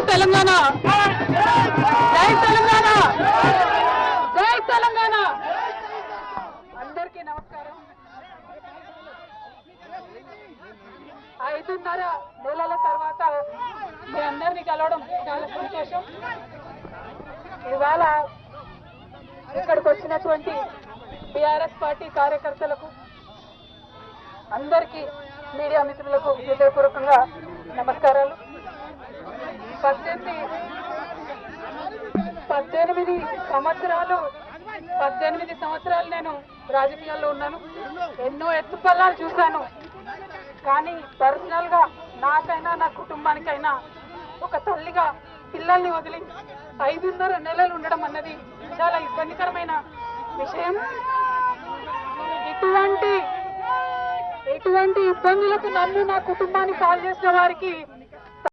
తెలంగాణ, జై తెలంగాణ, జై తెలంగాణ. అందరికీ నమస్కారం. 5.5 నెలల తర్వాత మీ అందరినీ కలవడం చాలా సంతోషం. ఇవాళ ఇక్కడికి వచ్చినటువంటి టిఆర్ఎస్ పార్టీ కార్యకర్తలకు అందరికీ, మీడియా మిత్రులకు హృదయపూర్వకంగా నమస్కారాలు. 18 సంవత్సరాలు నేను రాజకీయాల్లో ఉన్నాను. ఎన్నో ఎత్తుపల్లాలు చూశాను. కానీ పర్సనల్ గా నాకైనా నా కుటుంబానికైనా ఒక తల్లిగా పిల్లల్ని వదిలి 5.5 నెలలు ఉండడం అన్నది చాలా ఇబ్బందికరమైన విషయం. ఇటువంటి ఇబ్బందులకు నన్ను, నా కుటుంబాన్ని కాల్ చేసిన వారికి